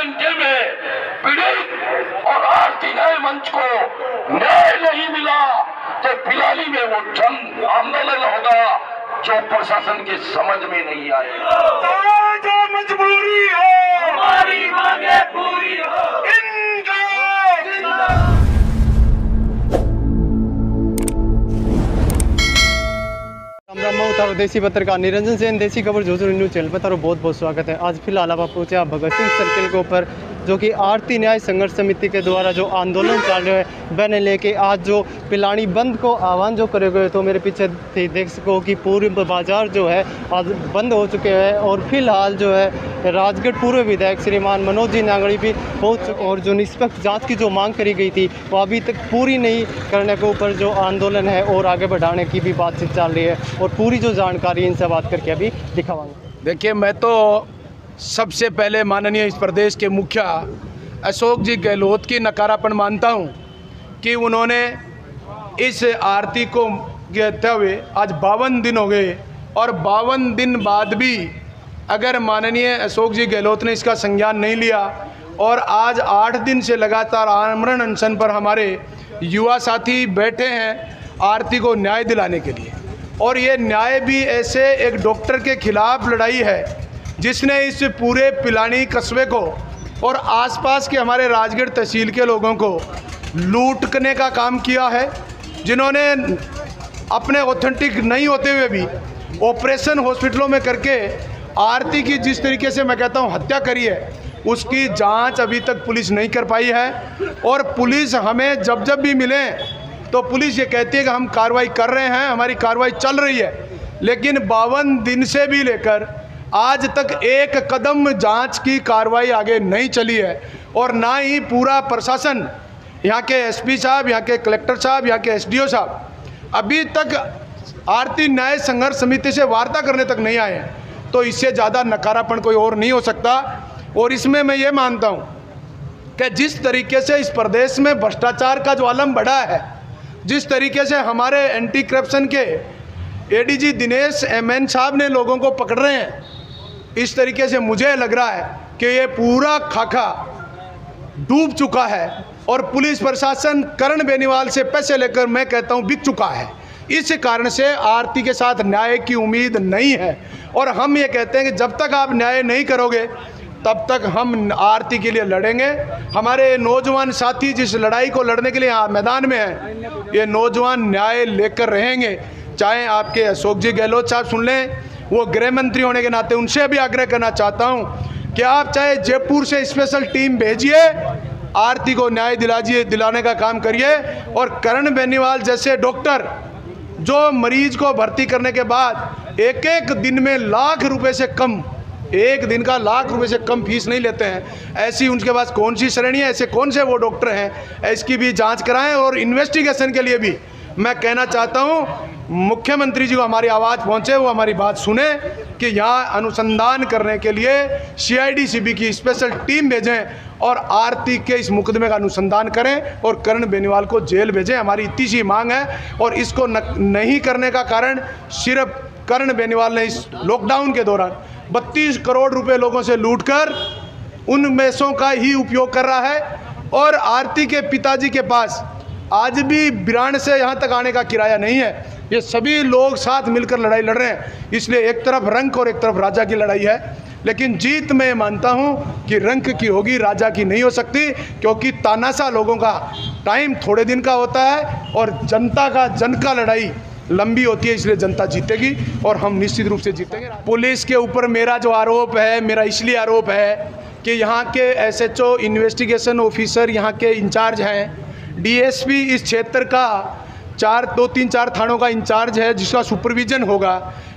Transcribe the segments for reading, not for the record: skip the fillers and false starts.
घंटे में पीड़ित और आरती न्याय मंच को न्याय नहीं मिला तो पिलानी में वो जन आंदोलन होगा जो प्रशासन के समझ में नहीं आएगा। जो मजबूरी हो हमारी मांगे पूरी हो। मैं तारो देसी पत्रकार निरंजन सेन देसी खबर जोजो न्यूज चैनल पर तारो बहुत बहुत स्वागत है। आज फिलहाल आप पहुँचे आप भगत सिंह सर्किल के ऊपर, जो कि आरती न्याय संघर्ष समिति के द्वारा जो आंदोलन चल रहा है बने लेके आज जो पिलानी बंद को आह्वान जो करे गए, तो मेरे पीछे देख सको कि पूरे बाजार जो है आज बंद हो चुके हैं। और फिलहाल जो है राजगढ़ पूर्व विधायक श्रीमान मनोज जी नांगड़ी भी पहुँच चुके, और जो निष्पक्ष जाँच की जो मांग करी गई थी वो अभी तक पूरी नहीं करने के ऊपर जो आंदोलन है और आगे बढ़ाने की भी बातचीत चल रही है। और पूरी जो जानकारी इनसे बात करके अभी दिखावांगे। देखिए, मैं तो सबसे पहले माननीय इस प्रदेश के मुखिया अशोक जी गहलोत की नकारापन मानता हूं कि उन्होंने इस आरती को कहते हुए आज 52 दिन हो गए, और 52 दिन बाद भी अगर माननीय अशोक जी गहलोत ने इसका संज्ञान नहीं लिया, और आज 8 दिन से लगातार आमरण अनशन पर हमारे युवा साथी बैठे हैं आरती को न्याय दिलाने के लिए। और ये न्याय भी ऐसे एक डॉक्टर के खिलाफ लड़ाई है जिसने इस पूरे पिलानी कस्बे को और आसपास के हमारे राजगढ़ तहसील के लोगों को लूटने का काम किया है, जिन्होंने अपने ऑथेंटिक नहीं होते हुए भी ऑपरेशन हॉस्पिटलों में करके आरती की जिस तरीके से मैं कहता हूँ हत्या करी है, उसकी जांच अभी तक पुलिस नहीं कर पाई है। और पुलिस हमें जब जब भी मिले तो पुलिस ये कहती है कि हम कार्रवाई कर रहे हैं, हमारी कार्रवाई चल रही है, लेकिन 52 दिन से भी लेकर आज तक एक कदम जांच की कार्रवाई आगे नहीं चली है। और ना ही पूरा प्रशासन, यहाँ के एसपी साहब, यहाँ के कलेक्टर साहब, यहाँ के एसडीओ साहब अभी तक आरती न्याय संघर्ष समिति से वार्ता करने तक नहीं आए हैं। तो इससे ज़्यादा नकारापन कोई और नहीं हो सकता। और इसमें मैं ये मानता हूँ कि जिस तरीके से इस प्रदेश में भ्रष्टाचार का जो आलम बढ़ा है, जिस तरीके से हमारे एंटी करप्शन के एडीजी दिनेश एमएन साहब ने लोगों को पकड़ रहे हैं, इस तरीके से मुझे लग रहा है कि ये पूरा खाका डूब चुका है। और पुलिस प्रशासन करण बेनीवाल से पैसे लेकर मैं कहता हूँ बिक चुका है। इस कारण से आरती के साथ न्याय की उम्मीद नहीं है। और हम ये कहते हैं कि जब तक आप न्याय नहीं करोगे तब तक हम आरती के लिए लड़ेंगे। हमारे नौजवान साथी जिस लड़ाई को लड़ने के लिए मैदान में हैं, ये नौजवान न्याय लेकर रहेंगे। चाहे आपके अशोक जी गहलोत साहब सुन लें, वो गृह मंत्री होने के नाते उनसे भी आग्रह करना चाहता हूं कि आप चाहे जयपुर से स्पेशल टीम भेजिए, आरती को न्याय दिलाने का काम करिए। और करण बेनीवाल जैसे डॉक्टर जो मरीज को भर्ती करने के बाद एक एक दिन में लाख रुपए से कम, एक दिन का लाख रुपए से कम फीस नहीं लेते हैं, ऐसी उनके पास कौन सी श्रेणी है, ऐसे कौन से वो डॉक्टर हैं, इसकी भी जांच कराएं। और इन्वेस्टिगेशन के लिए भी मैं कहना चाहता हूं मुख्यमंत्री जी को हमारी आवाज़ पहुंचे, वो हमारी बात सुने कि यहाँ अनुसंधान करने के लिए CID-CB की स्पेशल टीम भेजें और आरती के इस मुकदमे का अनुसंधान करें और करण बेनीवाल को जेल भेजें। हमारी इतनी सी मांग है। और इसको नहीं करने का कारण सिर्फ करण बेनीवाल ने इस लॉकडाउन के दौरान 32 करोड़ रुपए लोगों से लूटकर उन पैसों का ही उपयोग कर रहा है। और आरती के पिताजी के पास आज भी बिरान से यहाँ तक आने का किराया नहीं है। ये सभी लोग साथ मिलकर लड़ाई लड़ रहे हैं। इसलिए एक तरफ रंक और एक तरफ राजा की लड़ाई है, लेकिन जीत मैं मानता हूँ कि रंक की होगी, राजा की नहीं हो सकती। क्योंकि तानाशाह लोगों का टाइम थोड़े दिन का होता है और जनता का जन का लड़ाई लंबी होती है, इसलिए जनता जीतेगी और हम निश्चित रूप से जीतेंगे। पुलिस के ऊपर मेरा जो आरोप है, मेरा इसलिए आरोप है कि यहाँ के SHO इन्वेस्टिगेशन ऑफिसर, यहाँ के इंचार्ज हैं, DSP इस क्षेत्र का 2-3-4 थानों का इंचार्ज है जिसका सुपरविजन होगा।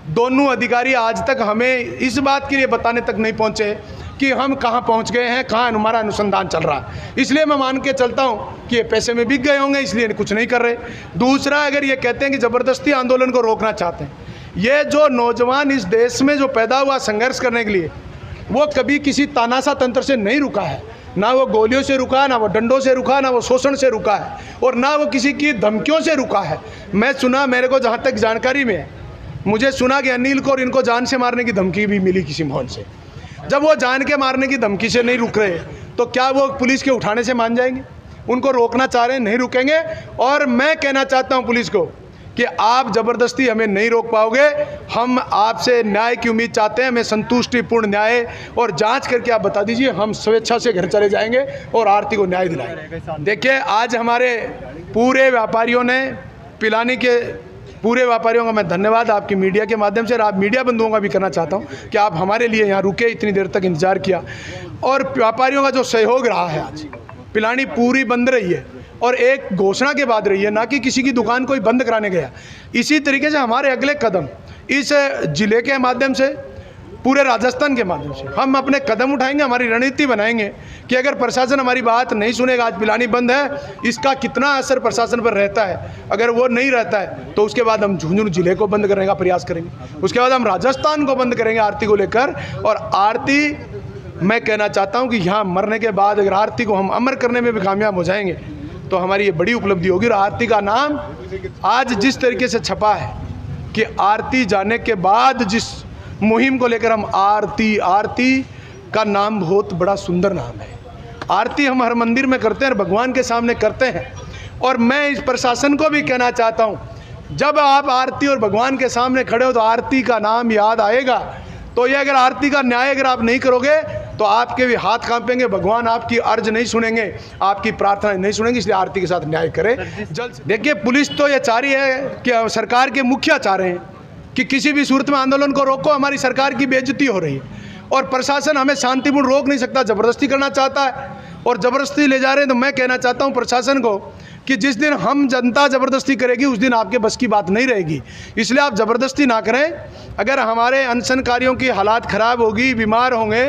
दोनों अधिकारी आज तक हमें इस बात के लिए बताने तक नहीं पहुँचे कि हम कहाँ पहुँच गए हैं, कहाँ हमारा अनुसंधान चल रहा है। इसलिए मैं मान के चलता हूँ कि ये पैसे में बिक गए होंगे, इसलिए कुछ नहीं कर रहे। दूसरा, अगर ये कहते हैं कि ज़बरदस्ती आंदोलन को रोकना चाहते हैं, ये जो नौजवान इस देश में जो पैदा हुआ संघर्ष करने के लिए, वो कभी किसी तानाशाह तंत्र से नहीं रुका है। ना वो गोलियों से रुका, ना वो डंडों से रुका, ना वो शोषण से रुका है, और ना वो किसी की धमकियों से रुका है। मैं सुना, मेरे को जहाँ तक जानकारी में, मुझे सुना कि अनिल को और इनको जान से मारने की धमकी भी मिली किसी मोहन से। जब वो जान के मारने की धमकी से नहीं रुक रहे तो क्या वो पुलिस के उठाने से मान जाएंगे? उनको रोकना चाह रहे हैं, नहीं रुकेंगे। और मैं कहना चाहता हूं पुलिस को कि आप ज़बरदस्ती हमें नहीं रोक पाओगे। हम आपसे न्याय की उम्मीद चाहते हैं, हमें संतुष्टिपूर्ण न्याय और जांच करके आप बता दीजिए, हम स्वेच्छा से घर चले जाएंगे और आरती को न्याय दिलाएंगे। देखिए, आज हमारे पूरे व्यापारियों ने, पिलानी के पूरे व्यापारियों का मैं धन्यवाद आपकी मीडिया के माध्यम से, और आप मीडिया बंधुओं का भी करना चाहता हूं कि आप हमारे लिए यहाँ रुके, इतनी देर तक इंतज़ार किया, और व्यापारियों का जो सहयोग रहा है। आज पिलानी पूरी बंद रही है और एक घोषणा के बाद रही है, ना कि किसी की दुकान कोई बंद कराने गया। इसी तरीके से हमारे अगले कदम इस ज़िले के माध्यम से, पूरे राजस्थान के माध्यम से हम अपने कदम उठाएंगे, हमारी रणनीति बनाएंगे कि अगर प्रशासन हमारी बात नहीं सुनेगा, आज पिलानी बंद है, इसका कितना असर प्रशासन पर रहता है। अगर वो नहीं रहता है तो उसके बाद हम झुंझुनू जिले को बंद करने का प्रयास करेंगे, उसके बाद हम राजस्थान को बंद करेंगे आरती को लेकर। और आरती, मैं कहना चाहता हूँ कि यहाँ मरने के बाद अगर आरती को हम अमर करने में भी कामयाब हो जाएंगे तो हमारी ये बड़ी उपलब्धि होगी। और आरती का नाम आज जिस तरीके से छपा है कि आरती जाने के बाद जिस मुहिम को लेकर हम आरती का नाम बहुत बड़ा सुंदर नाम है। आरती हम हर मंदिर में करते हैं और भगवान के सामने करते हैं। और मैं इस प्रशासन को भी कहना चाहता हूँ, जब आप आरती और भगवान के सामने खड़े हो तो आरती का नाम याद आएगा। तो ये अगर आरती का न्याय अगर आप नहीं करोगे तो आपके भी हाथ कांपेंगे, भगवान आपकी अर्ज नहीं सुनेंगे, आपकी प्रार्थना नहीं सुनेंगे। इसलिए आरती के साथ न्याय करें जल्द। देखिए, पुलिस तो ये चाह रही है कि सरकार के मुखिया चाह रहे हैं कि किसी भी सूरत में आंदोलन को रोको, हमारी सरकार की बेइज्जती हो रही है। और प्रशासन हमें शांतिपूर्ण रोक नहीं सकता, ज़बरदस्ती करना चाहता है और ज़बरदस्ती ले जा रहे हैं। तो मैं कहना चाहता हूँ प्रशासन को कि जिस दिन हम जनता ज़बरदस्ती करेगी उस दिन आपके बस की बात नहीं रहेगी। इसलिए आप ज़बरदस्ती ना करें। अगर हमारे अनशनकारियों की हालात ख़राब होगी, बीमार होंगे,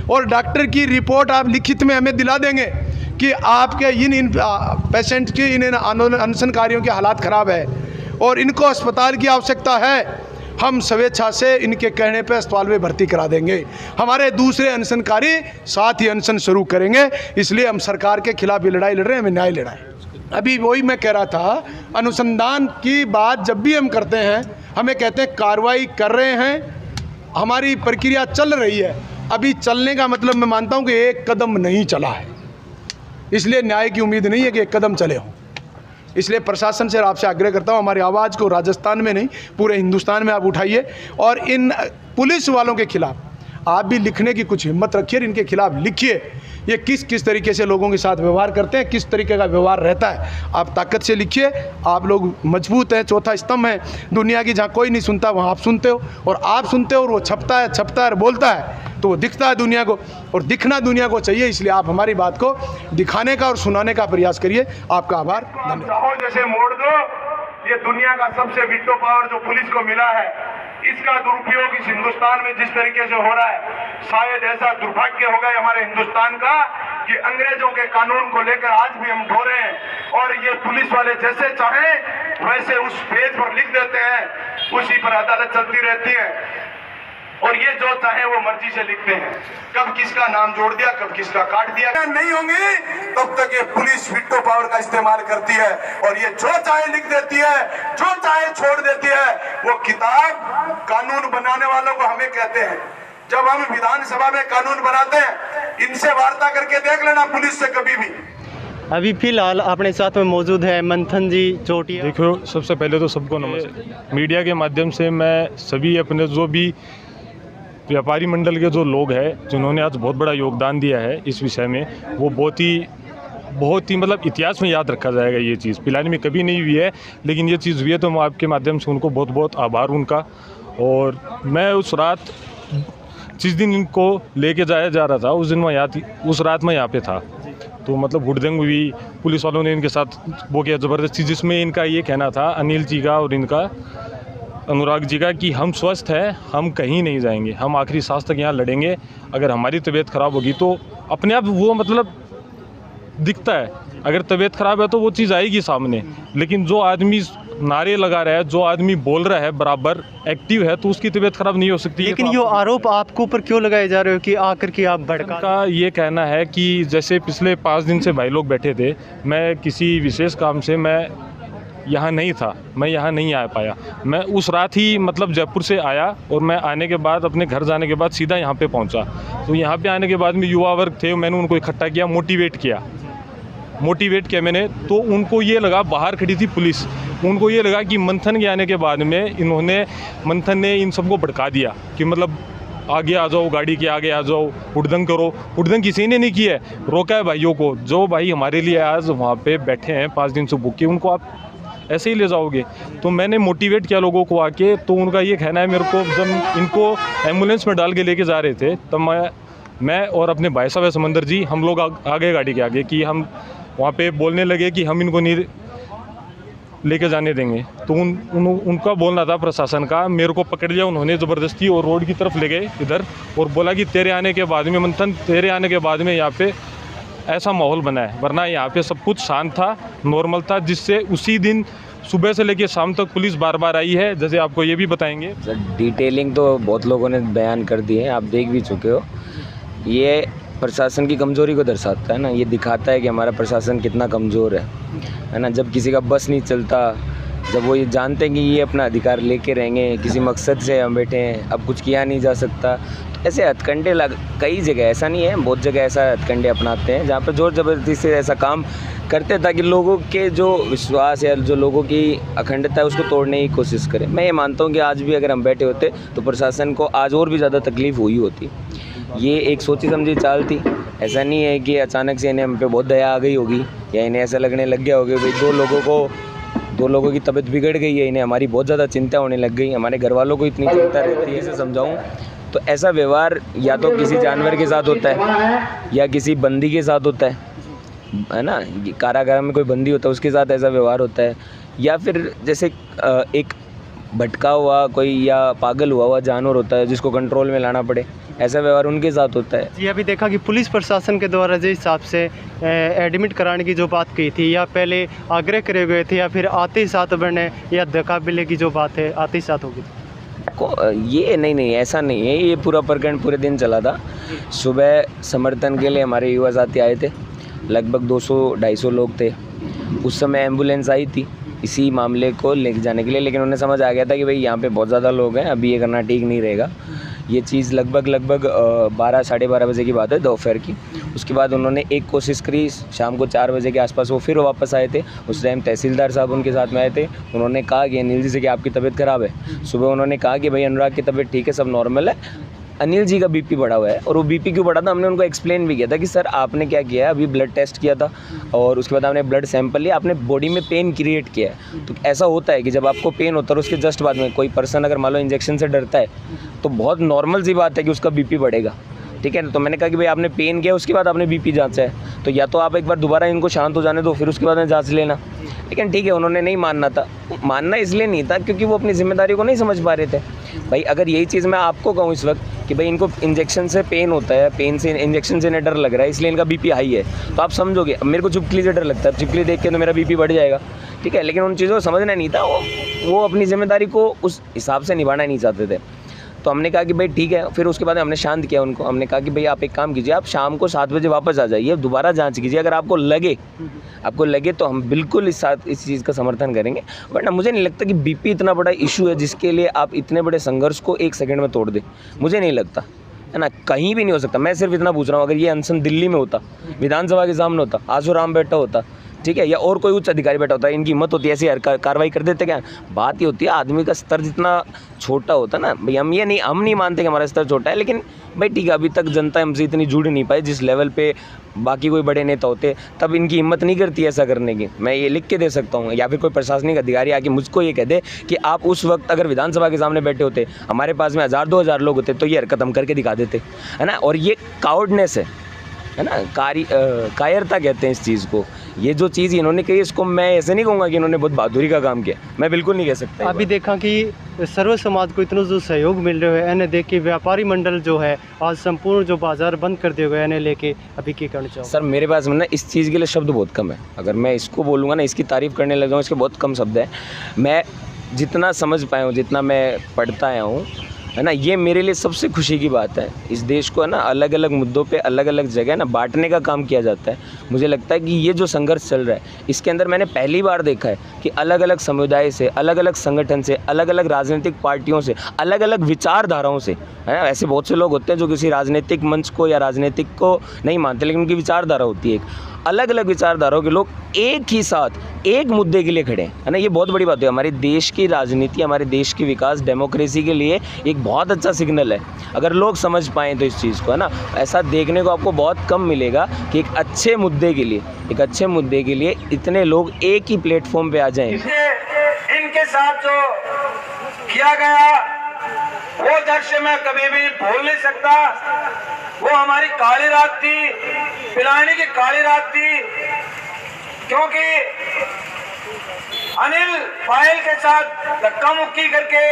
और डॉक्टर की रिपोर्ट आप लिखित में हमें दिला देंगे कि आपके इन पेशेंट की, इन अनशनकारियों की हालात ख़राब है और इनको अस्पताल की आवश्यकता है, हम स्वेच्छा से इनके कहने पर अस्पताल में भर्ती करा देंगे। हमारे दूसरे अनशनकारी साथ ही अनशन शुरू करेंगे। इसलिए हम सरकार के खिलाफ भी लड़ाई लड़ रहे हैं, हमें न्याय लेना है। अभी वही मैं कह रहा था, अनुसंधान की बात जब भी हम करते हैं हमें कहते हैं कार्रवाई कर रहे हैं, हमारी प्रक्रिया चल रही है। अभी चलने का मतलब मैं मानता हूं कि एक कदम नहीं चला है, इसलिए न्याय की उम्मीद नहीं है कि एक कदम चले हों। इसलिए प्रशासन से आपसे आग्रह करता हूं, हमारी आवाज़ को राजस्थान में नहीं पूरे हिंदुस्तान में आप उठाइए और इन पुलिस वालों के खिलाफ आप भी लिखने की कुछ हिम्मत रखिए, इनके खिलाफ लिखिए ये किस तरीके से लोगों के साथ व्यवहार करते हैं, किस तरीके का व्यवहार रहता है। आप ताकत से लिखिए, आप लोग मजबूत हैं, चौथा स्तंभ है दुनिया की, जहाँ कोई नहीं सुनता वहाँ आप सुनते हो, और आप सुनते हो और वो छपता है और बोलता है तो वो दिखता है दुनिया को, और दिखना दुनिया को चाहिए। इसलिए आप हमारी बात को दिखाने का और सुनाने का प्रयास करिए। आपका आभार, धन्यवाद। जैसे मोड़ दो, ये दुनिया का सबसे वीटो पावर जो पुलिस को मिला है, इसका दुरुपयोग इस हिंदुस्तान में जिस तरीके से हो रहा है, शायद ऐसा दुर्भाग्य होगा हमारे हिंदुस्तान का कि अंग्रेजों के कानून को लेकर आज भी हम ढो रहे हैं। और ये पुलिस वाले जैसे चाहें वैसे उस पेज पर लिख देते हैं, उसी पर अदालत चलती रहती है, और ये जो चाहे वो मर्जी से लिखते हैं। कब किसका नाम जोड़ दिया, कब किसका काट दिया, नहीं होंगे तब तक ये पुलिस वीटो पावर का इस्तेमाल करती है और ये जो चाहे लिख देती है, जो चाहे छोड़ देती है। वो किताब कानून बनाने वालों को हमें कहते हैं, जब हम विधानसभा में कानून बनाते हैं, इनसे वार्ता करके देख लेना पुलिस से कभी भी। अभी फिलहाल अपने साथ में मौजूद है मंथन जी चोटिया। देखो, सबसे पहले तो सबको नमस्ते। मीडिया के माध्यम से मैं सभी अपने जो भी व्यापारी मंडल के जो लोग हैं जिन्होंने आज बहुत बड़ा योगदान दिया है इस विषय में, वो बहुत ही मतलब इतिहास में याद रखा जाएगा। ये चीज़ पिलानी में कभी नहीं हुई है, लेकिन ये चीज़ हुई है तो मैं आपके माध्यम से उनको बहुत बहुत आभार उनका। और मैं उस रात जिस दिन इनको लेके जाया जा रहा था उस रात मैं यहाँ पे था, तो मतलब हुड़दंग हुई, पुलिस वालों ने इनके साथ वो किया ज़बरदस्ती, जिसमें इनका ये कहना था, अनिल जी का और इनका अनुराग जी का, कि हम स्वस्थ हैं, हम कहीं नहीं जाएंगे, हम आखिरी सांस तक यहाँ लड़ेंगे। अगर हमारी तबीयत ख़राब होगी तो अपने आप वो मतलब दिखता है, अगर तबीयत ख़राब है तो वो चीज़ आएगी सामने। लेकिन जो आदमी नारे लगा रहा है, जो आदमी बोल रहा है, बराबर एक्टिव है, तो उसकी तबीयत ख़राब नहीं हो सकती। लेकिन ये आरोप आपके ऊपर क्यों लगाए जा रहे हो कि आकर के आप भड़का? का ये कहना है कि जैसे पिछले 5 दिन से भाई लोग बैठे थे, मैं किसी विशेष काम से मैं यहाँ नहीं था, मैं यहाँ नहीं आ पाया। मैं उस रात ही मतलब जयपुर से आया और मैं आने के बाद अपने घर जाने के बाद सीधा यहाँ पे पहुँचा। तो यहाँ पे आने के बाद में युवा वर्ग थे, मैंने उनको इकट्ठा किया, मोटिवेट किया मैंने। तो उनको ये लगा, बाहर खड़ी थी पुलिस, उनको ये लगा कि मंथन के आने के बाद में मंथन ने इन सबको भड़का दिया कि मतलब आगे आ जाओ, गाड़ी के आगे आ जाओ, हुड़दंग करो। हुड़दंग किसी ने नहीं किया है, रोका है भाइयों को। जो भाई हमारे लिए आज वहाँ पे बैठे हैं 5 दिन से भूखे, उनको आप ऐसे ही ले जाओगे। तो मैंने मोटिवेट किया लोगों को आके। तो उनका ये कहना है मेरे को, जब इनको एम्बुलेंस में डाल के लेके जा रहे थे तब मैं और अपने भाई साहब समंदर जी, हम लोग आ गए गाड़ी के आगे कि हम वहाँ पे बोलने लगे कि हम इनको नहीं लेके जाने देंगे। तो उनका बोलना था प्रशासन का, मेरे को पकड़ लिया उन्होंने ज़बरदस्ती और रोड की तरफ ले गए इधर, और बोला कि तेरे आने के बाद में मंथन, तेरे आने के बाद में यहाँ पे ऐसा माहौल बना है, वरना यहाँ पे सब कुछ शांत था, नॉर्मल था। जिससे उसी दिन सुबह से लेकर शाम तक पुलिस बार बार आई है, जैसे आपको ये भी बताएंगे। सर डिटेलिंग तो बहुत लोगों ने बयान कर दी है, आप देख भी चुके हो। ये प्रशासन की कमज़ोरी को दर्शाता है ना, ये दिखाता है कि हमारा प्रशासन कितना कमज़ोर है ना। जब किसी का बस नहीं चलता, जब वो ये जानते हैं कि ये अपना अधिकार लेके रहेंगे, किसी मकसद से हम बैठे हैं, अब कुछ किया नहीं जा सकता, तो ऐसे हथकंडे कई जगह, ऐसा नहीं है, बहुत जगह ऐसा हथकंडे अपनाते हैं जहाँ पर ज़ोर ज़बरदस्ती से ऐसा काम करते हैं ताकि लोगों के जो विश्वास या जो लोगों की अखंडता है उसको तोड़ने की कोशिश करें। मैं ये मानता हूँ कि आज भी अगर हम बैठे होते तो प्रशासन को आज और भी ज़्यादा तकलीफ़ हुई होती। ये एक सोची समझी चाल थी, ऐसा नहीं है कि अचानक से इन्हें हम पे बहुत दया आ गई होगी या इन्हें ऐसा लगने लग गया होगा भाई दो लोगों की तबीयत बिगड़ गई है, इन्हें हमारी बहुत ज़्यादा चिंता होने लग गई, हमारे घर वालों को इतनी चिंता रहती है। इसे समझाऊँ तो ऐसा व्यवहार या तो किसी जानवर के साथ होता है या किसी बंदी के साथ होता है ना, कारागार में कोई बंदी होता है उसके साथ ऐसा व्यवहार होता है, या फिर जैसे एक भटका हुआ कोई या पागल हुआ जानवर होता है जिसको कंट्रोल में लाना पड़े, ऐसा व्यवहार उनके साथ होता है। जी, अभी देखा कि पुलिस प्रशासन के द्वारा जिस हिसाब से एडमिट कराने की जो बात की थी, या पहले आग्रह करे गए थे, या फिर आते ही साथ बढ़ने या धकाबिले की जो बात है आते ही साथ होगी, ये नहीं, ऐसा नहीं है। ये पूरा प्रकरण पूरे दिन चला था। सुबह समर्थन के लिए हमारे युवा साथी आए थे, लगभग 200-250 लोग थे। उस समय एम्बुलेंस आई थी इसी मामले को लेके जाने के लिए, लेकिन उन्हें समझ आ गया था कि भाई यहाँ पे बहुत ज़्यादा लोग हैं, अभी ये करना ठीक नहीं रहेगा। ये चीज़ लगभग 12 साढ़े 12 बजे की बात है, दोपहर की। उसके बाद उन्होंने एक कोशिश करी, शाम को 4 बजे के आसपास वो फिर वापस आए थे। उस टाइम तहसीलदार साहब उनके साथ में आए थे। उन्होंने कहा कि अनिल जी से कि आपकी तबीयत ख़राब है। सुबह उन्होंने कहा कि भाई अनुराग की तबीयत ठीक है, सब नॉर्मल है, अनिल जी का बीपी बढ़ा हुआ है। और वो बीपी क्यों बढ़ा था हमने उनको एक्सप्लेन भी किया था कि सर आपने क्या किया है, अभी ब्लड टेस्ट किया था और उसके बाद आपने ब्लड सैंपल लिया, आपने बॉडी में पेन क्रिएट किया है। तो ऐसा होता है कि जब आपको पेन होता है उसके जस्ट बाद में कोई पर्सन अगर मान लो इंजेक्शन से डरता है तो बहुत नॉर्मल सी बात है कि उसका बीपी बढ़ेगा, ठीक है। तो मैंने कहा कि भाई आपने पेन किया उसके बाद आपने बीपी जांचा है, तो या तो आप एक बार दोबारा इनको शांत हो जाने दो, फिर उसके बाद में जांच लेना। लेकिन ठीक है, उन्होंने नहीं मानना था। मानना इसलिए नहीं था क्योंकि वो अपनी जिम्मेदारी को नहीं समझ पा रहे थे। भाई अगर यही चीज़ मैं आपको कहूँ इस वक्त कि भाई इनको इंजेक्शन से पेन होता है, पेन से इंजेक्शन से इन्हें डर लग रहा है इसलिए इनका बीपी हाई है, तो आप समझोगे। अब मेरे को चुपकली से डर लगता है, चुपकली देख के तो मेरा बीपी बढ़ जाएगा, ठीक है। लेकिन उन चीज़ों को समझना नहीं था, वो अपनी जिम्मेदारी को उस हिसाब से निभाना नहीं चाहते थे। तो हमने कहा कि भाई ठीक है। फिर उसके बाद हमने शांत किया उनको। हमने कहा कि भाई आप एक काम कीजिए, आप शाम को 7 बजे वापस आ जाइए, दोबारा जांच कीजिए। अगर आपको लगे तो हम बिल्कुल इस चीज़ का समर्थन करेंगे, वरना मुझे नहीं लगता कि बीपी इतना बड़ा इशू है जिसके लिए आप इतने बड़े संघर्ष को 1 सेकंड में तोड़ दें। मुझे नहीं लगता, है ना, कहीं भी नहीं हो सकता। मैं सिर्फ इतना पूछ रहा हूँ, अगर ये अनशन दिल्ली में होता, विधानसभा के सामने होता, आशुराम बैठा होता, ठीक है, या और कोई उच्च अधिकारी बैठा होता है, इनकी हिम्मत होती है ऐसी कार्रवाई कर देते क्या? बात ये होती है आदमी का स्तर जितना छोटा होता है ना, भाई हम नहीं मानते कि हमारा स्तर छोटा है, लेकिन भाई ठीक है, अभी तक जनता हमसे इतनी जुड़ नहीं पाई जिस लेवल पे बाकी कोई बड़े नेता होते, तब इनकी हिम्मत नहीं करती ऐसा करने की। मैं ये लिख के दे सकता हूँ, या फिर कोई प्रशासनिक अधिकारी आके मुझको ये कह दे कि आप उस वक्त अगर विधानसभा के सामने बैठे होते, हमारे पास में 1000-2000 लोग होते, तो ये हरकत हम करके दिखा देते, है ना। और ये काउर्डनेस है ना, कायरता कहते हैं इस चीज़ को। ये जो चीज़ इन्होंने कही, इसको मैं ऐसे नहीं कहूँगा कि इन्होंने बहुत बहादुरी का काम किया, मैं बिल्कुल नहीं कह सकता। अभी देखा कि सर्व समाज को इतना जो सहयोग मिल रहा है, इन्हें देख के व्यापारी मंडल जो है आज संपूर्ण जो बाजार बंद कर दिए गए, इन्हें लेके अभी क्या करना चाहूँ? सर मेरे पास में ना इस चीज़ के लिए शब्द बहुत कम है। अगर मैं इसको बोलूँगा ना, इसकी तारीफ़ करने लग जाऊँ, इसके बहुत कम शब्द है। मैं जितना समझ पाया हूँ, जितना मैं पढ़ता आया हूँ, है ना, ये मेरे लिए सबसे खुशी की बात है। इस देश को है ना अलग अलग मुद्दों पे अलग अलग जगह ना बांटने का काम किया जाता है। मुझे लगता है कि ये जो संघर्ष चल रहा है इसके अंदर मैंने पहली बार देखा है कि अलग अलग समुदाय से, अलग अलग संगठन से, अलग अलग राजनीतिक पार्टियों से, अलग अलग विचारधाराओं से, है ना, ऐसे बहुत से लोग होते हैं जो किसी राजनीतिक मंच को या राजनीतिक को नहीं मानते, लेकिन उनकी विचारधारा होती है एक, अलग अलग विचारधाराओं के लोग एक ही साथ एक मुद्दे के लिए खड़े हैं, है ना। ये बहुत बड़ी बात है, हमारे देश की राजनीति, हमारे देश की विकास, डेमोक्रेसी के लिए एक बहुत अच्छा सिग्नल है अगर लोग समझ पाएँ तो इस चीज़ को, है ना। ऐसा देखने को आपको बहुत कम मिलेगा कि एक अच्छे मुद्दे के लिए इतने लोग एक ही प्लेटफॉर्म पे आ जाएं। इनके साथ जो किया गया वो दृश्य मैं कभी भी भूल नहीं सकता। वो हमारी काली रात थी, पिलानी की काली रात थी, क्योंकि अनिल पायल के साथ धक्का मुक्की करके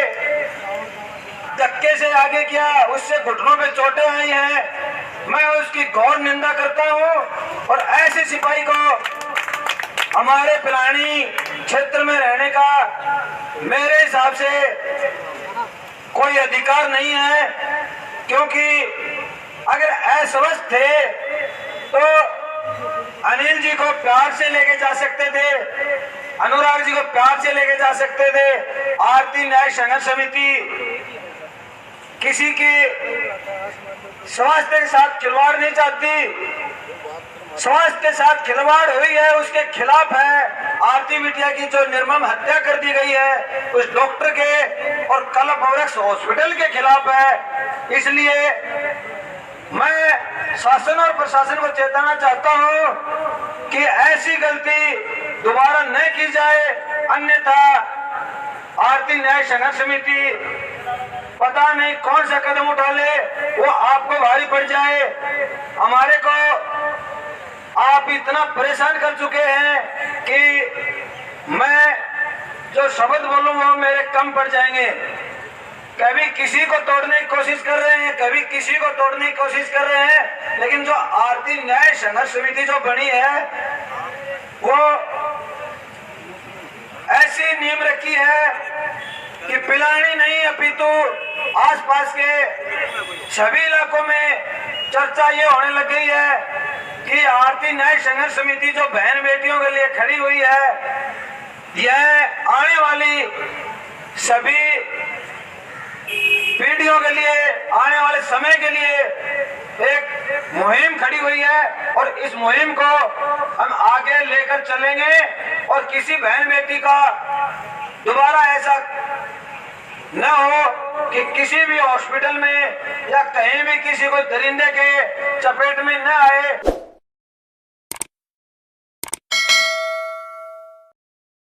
धक्के से आगे किया, उससे घुटनों पे चोटें आई हैं। मैं उसकी घोर निंदा करता हूं और ऐसे सिपाही को हमारे पिलानी क्षेत्र में रहने का मेरे हिसाब से कोई अधिकार नहीं है, क्योंकि अगर अस्वस्थ थे तो अनिल जी को प्यार से लेके जा सकते थे, अनुराग जी को प्यार से लेके जा सकते थे। आरती न्याय संघर्ष समिति किसी के स्वास्थ्य के साथ खिलवाड़ नहीं चाहती। स्वास्थ्य के साथ खिलवाड़ हुई है उसके खिलाफ है। आरती बिटिया की जो निर्मम हत्या कर दी गई है उस डॉक्टर के और कलपवृक्ष हॉस्पिटल के खिलाफ है। इसलिए मैं शासन और प्रशासन को चेताना चाहता हूं कि ऐसी गलती दोबारा न की जाए, अन्यथा आरती न्याय संघर्ष समिति पता नहीं कौन सा कदम उठा ले, वो आपको भारी पड़ जाए। हमारे को आप इतना परेशान कर चुके हैं कि मैं जो शब्द बोलूं वो मेरे कम पड़ जाएंगे। कभी किसी को तोड़ने की कोशिश कर रहे हैं, कभी किसी को तोड़ने की कोशिश कर रहे हैं, लेकिन जो आरती न्याय संघर्ष समिति जो बनी है वो ऐसी नींव रखी है कि पिलानी नहीं अपितु आसपास के सभी इलाकों में चर्चा ये होने लग गई है कि आरती न्याय संघर्ष समिति जो बहन बेटियों के लिए खड़ी हुई है, यह आने वाली सभी पीढ़ियों के लिए, आने वाले समय के लिए एक मुहिम खड़ी हुई है और इस मुहिम को हम आगे लेकर चलेंगे और किसी बहन बेटी का दोबारा ऐसा न हो कि किसी भी हॉस्पिटल में या कहीं भी किसी को दरिंदे के चपेट में न आए।